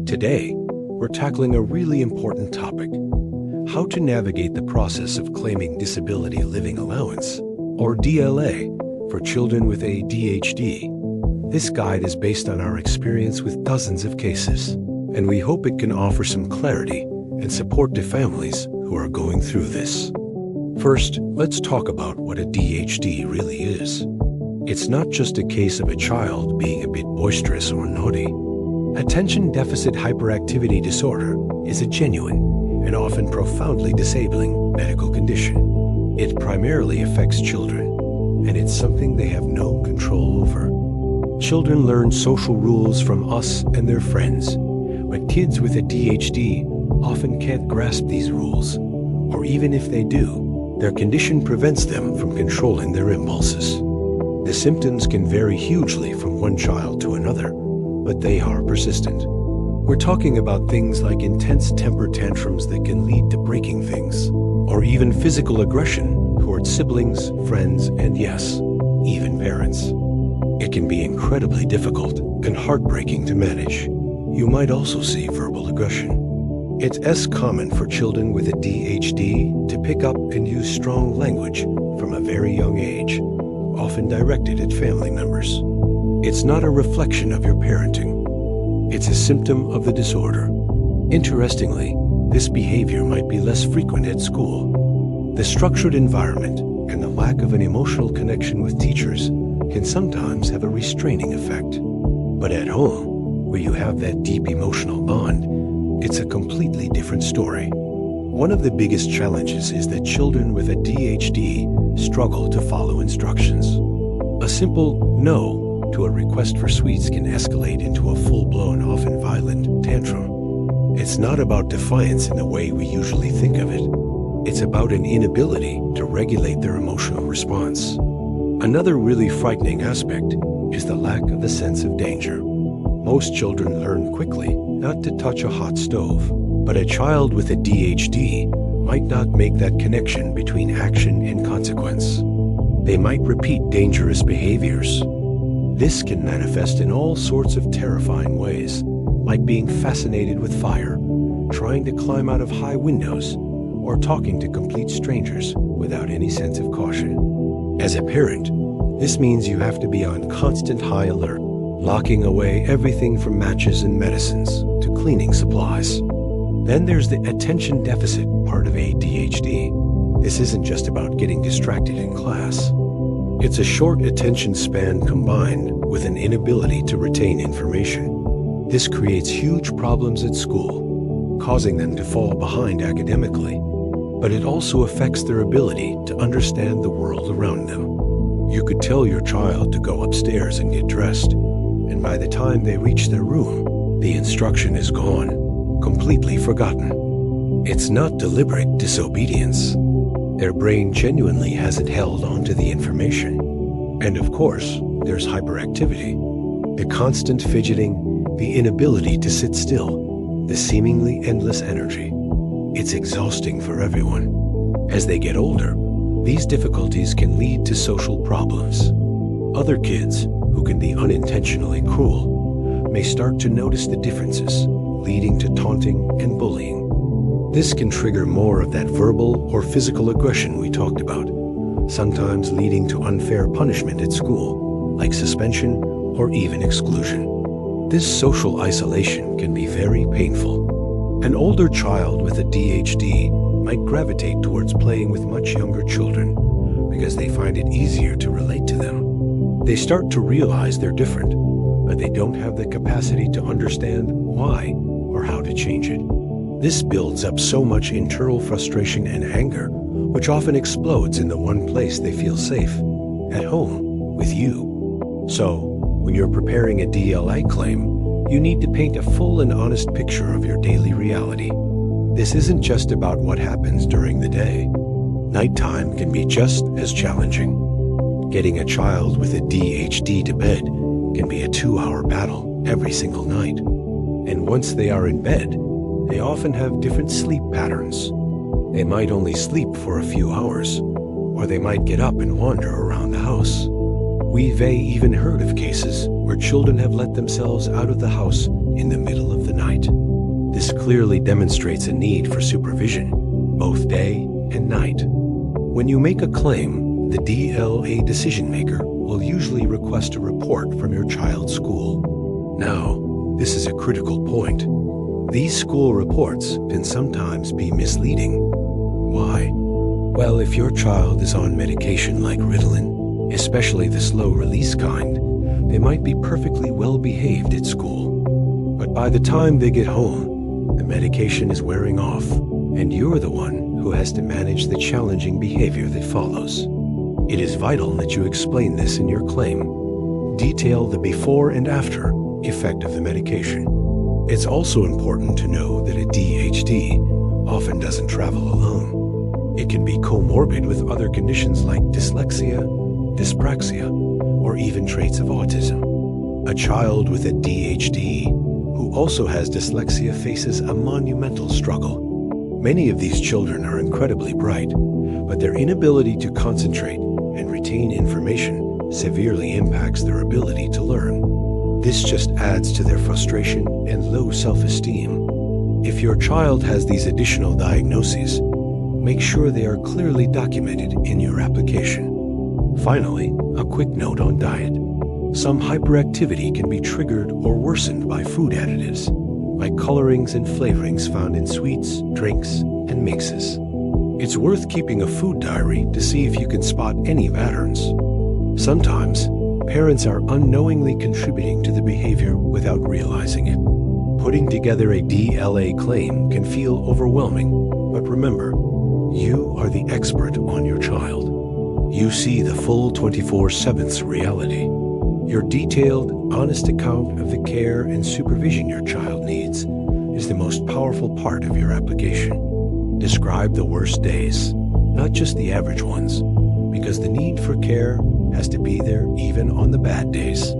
Today, we're tackling a really important topic: how to navigate the process of claiming Disability Living Allowance, or DLA, for children with ADHD. This guide is based on our experience with dozens of cases, and we hope it can offer some clarity and support to families who are going through this. First, let's talk about what a DHD really is. It's not just a case of a child being a bit boisterous or naughty. Attention deficit hyperactivity disorder is a genuine and often profoundly disabling medical condition. It primarily affects children, and it's something they have no control over. Children learn social rules from us and their friends, but kids with ADHD often can't grasp these rules, or even if they do, their condition prevents them from controlling their impulses. The symptoms can vary hugely from one child to another, but they are persistent. We're talking about things like intense temper tantrums that can lead to breaking things, or even physical aggression toward siblings, friends, and yes, even parents. It can be incredibly difficult and heartbreaking to manage. You might also see verbal aggression. It's as common for children with ADHD to pick up and use strong language from a very young age, often directed at family members. It's not a reflection of your parenting. It's a symptom of the disorder. Interestingly, this behavior might be less frequent at school. The structured environment and the lack of an emotional connection with teachers can sometimes have a restraining effect. But at home, where you have that deep emotional bond, it's a completely different story. One of the biggest challenges is that children with ADHD struggle to follow instructions. A simple no to a request for sweets can escalate into a full-blown, often violent tantrum. It's not about defiance in the way we usually think of it. It's about an inability to regulate their emotional response. Another really frightening aspect is the lack of a sense of danger. Most children learn quickly not to touch a hot stove, but a child with ADHD might not make that connection between action and consequence. They might repeat dangerous behaviors. This can manifest in all sorts of terrifying ways, like being fascinated with fire, trying to climb out of high windows, or talking to complete strangers without any sense of caution. As a parent, this means you have to be on constant high alert, locking away everything from matches and medicines to cleaning supplies. Then there's the attention deficit part of ADHD. This isn't just about getting distracted in class. It's a short attention span combined with an inability to retain information. This creates huge problems at school, causing them to fall behind academically. But it also affects their ability to understand the world around them. You could tell your child to go upstairs and get dressed, and by the time they reach their room, the instruction is gone, completely forgotten. It's not deliberate disobedience. Their brain genuinely hasn't held onto the information. And of course, there's hyperactivity. The constant fidgeting, the inability to sit still, the seemingly endless energy. It's exhausting for everyone. As they get older, these difficulties can lead to social problems. Other kids, who can be unintentionally cruel, may start to notice the differences, leading to taunting and bullying. This can trigger more of that verbal or physical aggression we talked about, sometimes leading to unfair punishment at school, like suspension or even exclusion. This social isolation can be very painful. An older child with ADHD might gravitate towards playing with much younger children because they find it easier to relate to them. They start to realize they're different, but they don't have the capacity to understand why or how to change it. This builds up so much internal frustration and anger, which often explodes in the one place they feel safe, at home, with you. So, when you're preparing a DLA claim, you need to paint a full and honest picture of your daily reality. This isn't just about what happens during the day. Nighttime can be just as challenging. Getting a child with ADHD to bed can be a 2-hour battle every single night. And once they are in bed, they often have different sleep patterns. They might only sleep for a few hours, or they might get up and wander around the house. We've even heard of cases where children have let themselves out of the house in the middle of the night. This clearly demonstrates a need for supervision, both day and night. When you make a claim, the DLA decision maker will usually request a report from your child's school. Now, this is a critical point. These school reports can sometimes be misleading. Why? Well, if your child is on medication like Ritalin, especially the slow-release kind, they might be perfectly well-behaved at school. But by the time they get home, the medication is wearing off, and you're the one who has to manage the challenging behavior that follows. It is vital that you explain this in your claim. Detail the before and after effect of the medication. It's also important to know that ADHD often doesn't travel alone. It can be comorbid with other conditions like dyslexia, dyspraxia, or even traits of autism. A child with ADHD who also has dyslexia faces a monumental struggle. Many of these children are incredibly bright, but their inability to concentrate and retain information severely impacts their ability to learn. This just adds to their frustration and low self-esteem. If your child has these additional diagnoses, make sure they are clearly documented in your application. Finally, a quick note on diet. Some hyperactivity can be triggered or worsened by food additives, like colorings and flavorings found in sweets, drinks, and mixes. It's worth keeping a food diary to see if you can spot any patterns. Sometimes, parents are unknowingly contributing to the behavior without realizing it. Putting together a DLA claim can feel overwhelming, but remember, you are the expert on your child. You see the full 24/7 reality. Your detailed, honest account of the care and supervision your child needs is the most powerful part of your application. Describe the worst days, not just the average ones, because the need for care has to be there even on the bad days.